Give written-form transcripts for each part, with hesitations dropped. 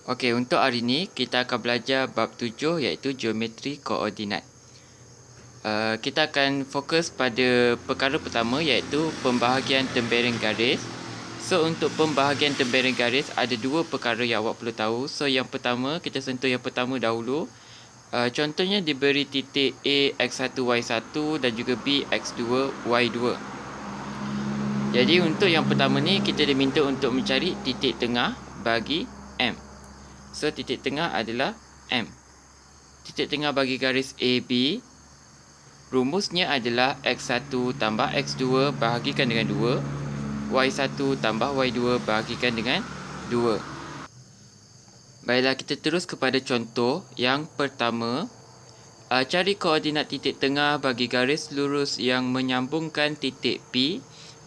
Okey, untuk hari ini kita akan belajar bab 7 iaitu geometri koordinat. Kita akan fokus pada perkara pertama iaitu pembahagian tembereng garis. So, untuk pembahagian tembereng garis ada dua perkara yang awak perlu tahu. So, yang pertama, kita sentuh yang pertama dahulu. Contohnya diberi titik A, X1, Y1 dan juga B, X2, Y2. Jadi, untuk yang pertama ni, kita diminta untuk mencari titik tengah bagi M. So, titik tengah adalah M. Titik tengah bagi garis AB, rumusnya adalah X1 tambah X2 bahagikan dengan 2, Y1 tambah Y2 bahagikan dengan 2. Baiklah, kita terus kepada contoh yang pertama. Cari koordinat titik tengah bagi garis lurus yang menyambungkan titik P,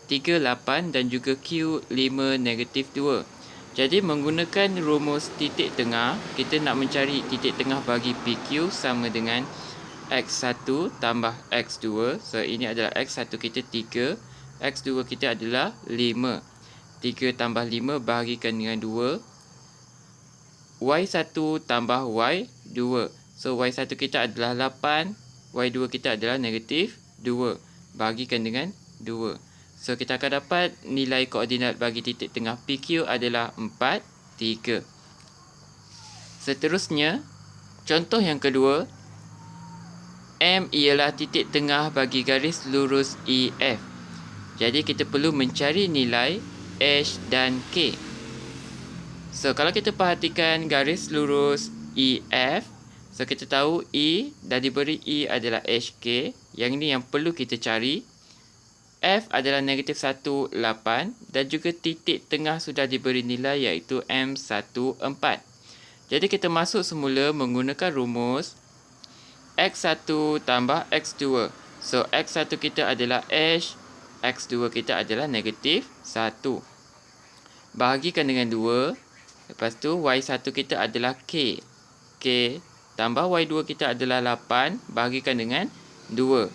38 dan juga Q, 5, -2. Jadi menggunakan rumus titik tengah, kita nak mencari titik tengah bagi PQ sama dengan X1 tambah X2. So, ini adalah X1 kita 3, X2 kita adalah 5. 3 tambah 5 bahagikan dengan 2. Y1 tambah Y2. So, Y1 kita adalah 8, Y2 kita adalah -2. Bahagikan dengan 2. So, kita akan dapat nilai koordinat bagi titik tengah PQ adalah 4, 3. Seterusnya, contoh yang kedua. M ialah titik tengah bagi garis lurus EF. Jadi, kita perlu mencari nilai H dan K. So, kalau kita perhatikan garis lurus EF, so kita tahu E dah diberi E adalah HK. Yang ini yang perlu kita cari. F adalah -1, 8 dan juga titik tengah sudah diberi nilai iaitu M1, 4. Jadi kita masuk semula menggunakan rumus X1 tambah X2. So, X1 kita adalah H, X2 kita adalah -1. Bahagikan dengan 2. Lepas tu Y1 kita adalah K. K tambah Y2 kita adalah 8. Bahagikan dengan 2.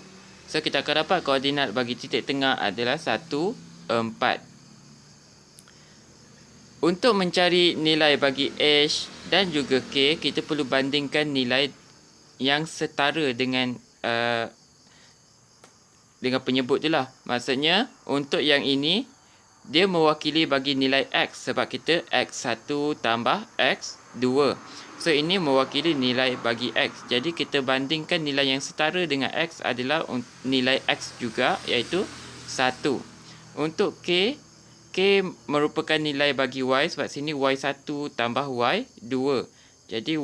So, kita akan dapat koordinat bagi titik tengah adalah 1, 4. Untuk mencari nilai bagi H dan juga K, kita perlu bandingkan nilai yang setara dengan penyebut je lah. Maksudnya, untuk yang ini, dia mewakili bagi nilai X sebab kita X1 tambah X2. So, ini mewakili nilai bagi X. Jadi, kita bandingkan nilai yang setara dengan X adalah nilai X juga iaitu 1. Untuk K, K merupakan nilai bagi Y sebab sini Y1 tambah Y2. Jadi,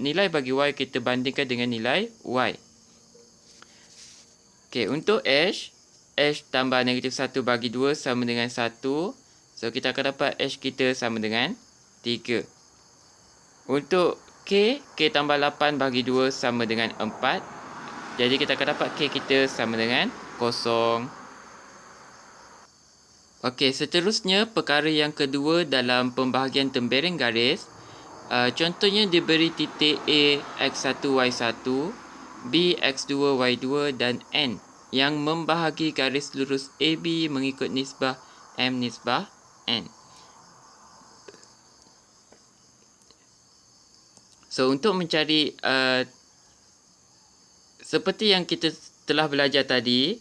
nilai bagi Y kita bandingkan dengan nilai Y. Okey, untuk H tambah -1 bagi 2 sama dengan 1. So, kita akan dapat H kita sama dengan 3. Untuk K tambah 8 bagi 2 sama dengan 4. Jadi, kita akan dapat K kita sama dengan 0. Okey, seterusnya perkara yang kedua dalam pembahagian tembereng garis. Contohnya diberi titik A, X1, Y1, B, X2, Y2 dan N yang membahagi garis lurus AB mengikut nisbah M nisbah N. So, untuk mencari seperti yang kita telah belajar tadi,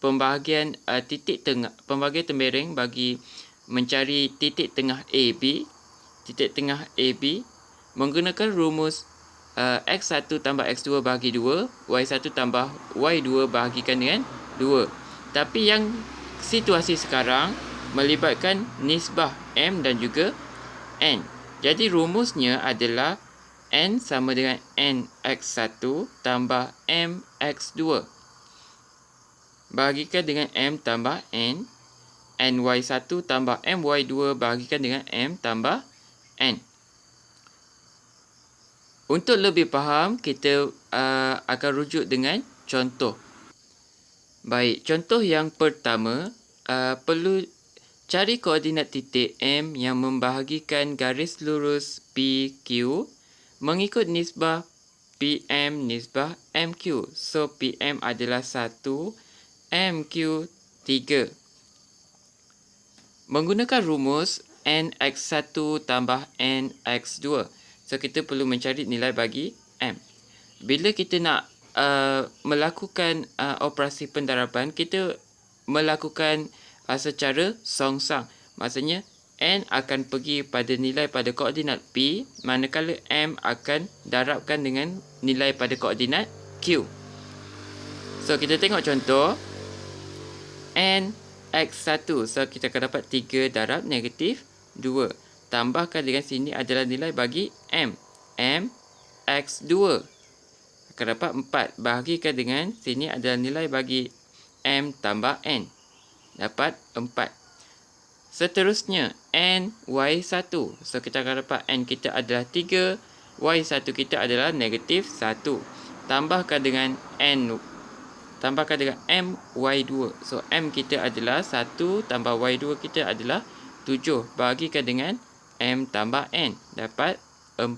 pembahagian titik tengah, pembahagian tembereng bagi mencari titik tengah AB, menggunakan rumus X1 tambah X2 bahagi 2, Y1 tambah Y2 bahagikan dengan 2. Tapi yang situasi sekarang melibatkan nisbah M dan juga N. Jadi rumusnya adalah N sama dengan NX1 tambah MX2. Bahagikan dengan M tambah N. NY1 tambah MY2 bahagikan dengan M tambah N. Untuk lebih faham, kita akan rujuk dengan contoh. Baik, contoh yang pertama, perlu cari koordinat titik M yang membahagikan garis lurus PQ mengikut nisbah PM nisbah MQ. So, PM adalah 1, MQ 3. Menggunakan rumus nx1 tambah nx2. So, kita perlu mencari nilai bagi m. Bila kita nak melakukan operasi pendaraban, kita melakukan secara songsang. Maksudnya, n akan pergi pada nilai pada koordinat P, manakala m akan darabkan dengan nilai pada koordinat Q. So, kita tengok contoh. N x1. So, kita akan dapat 3 darab negatif 2. Tambahkan dengan sini adalah nilai bagi m. M x2. Akan dapat 4. Bahagikan dengan sini adalah nilai bagi m tambah n. Dapat 4. Seterusnya, n y1. So, kita akan dapat n kita adalah 3. Y1 kita adalah negatif 1. Tambahkan dengan m y2. So, m kita adalah 1 tambah y2 kita adalah 7. Bahagikan dengan m tambah n. Dapat 4.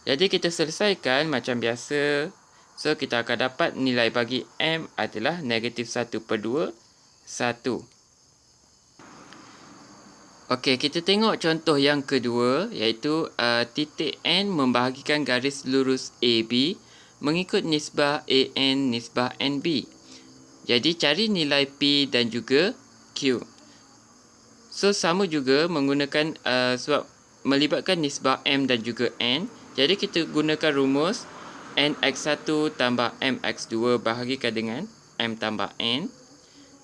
Jadi, kita selesaikan macam biasa. So, kita akan dapat nilai bagi m adalah negatif 1/2, 1. Okey, kita tengok contoh yang kedua, iaitu titik N membahagikan garis lurus AB mengikut nisbah AN nisbah NB. Jadi, cari nilai P dan juga Q. So, sama juga menggunakan sebab melibatkan nisbah M dan juga N. Jadi, kita gunakan rumus NX1 tambah MX2 bahagikan dengan M tambah N.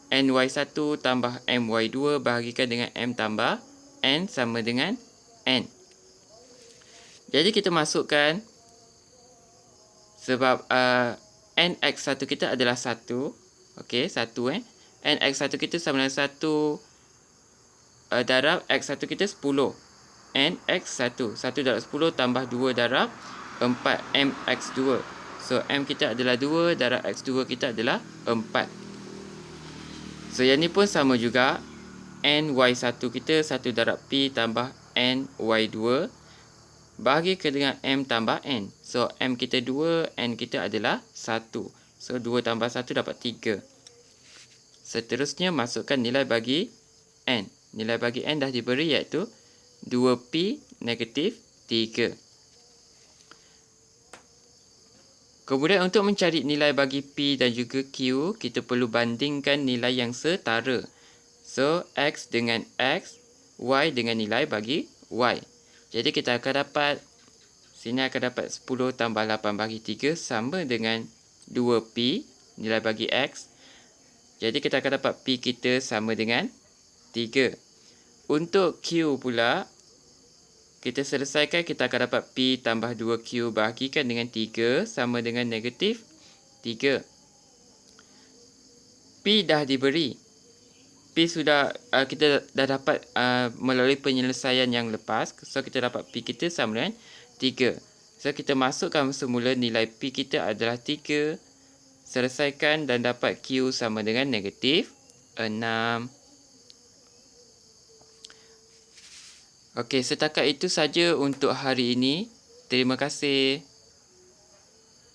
NY1 tambah MY2 bahagikan dengan M tambah N sama dengan N. Jadi, kita masukkan sebab NX1 kita adalah 1. Okey, 1 NX1 kita sama dengan 1 darab X1 kita 10. NX1. 1 darab 10 tambah 2 darab 4 MX2. So, M kita adalah 2 darab X2 kita adalah 4. So, yang ni pun sama juga. NY1 kita 1 darab P tambah NY2 bahagikan dengan M tambah N. So, M kita 2, N kita adalah 1. So, 2 tambah 1 dapat 3. Seterusnya, masukkan nilai bagi N. Nilai bagi N dah diberi iaitu 2P negatif 3. Kemudian, untuk mencari nilai bagi P dan juga Q, kita perlu bandingkan nilai yang setara. So, X dengan X, Y dengan nilai bagi Y. Jadi, kita akan dapat, sini akan dapat 10 tambah 8 bagi 3 sama dengan 2P, nilai bagi X. Jadi, kita akan dapat P kita sama dengan 3. Untuk Q pula, kita selesaikan, kita akan dapat P tambah 2Q bahagikan dengan 3 sama dengan negatif 3. P dah diberi. P sudah kita dah dapat melalui penyelesaian yang lepas. So, kita dapat P kita sama dengan 3. So, kita masukkan semula nilai P kita adalah 3. Selesaikan dan dapat Q sama dengan negatif 6. Okey, setakat itu saja untuk hari ini. Terima kasih.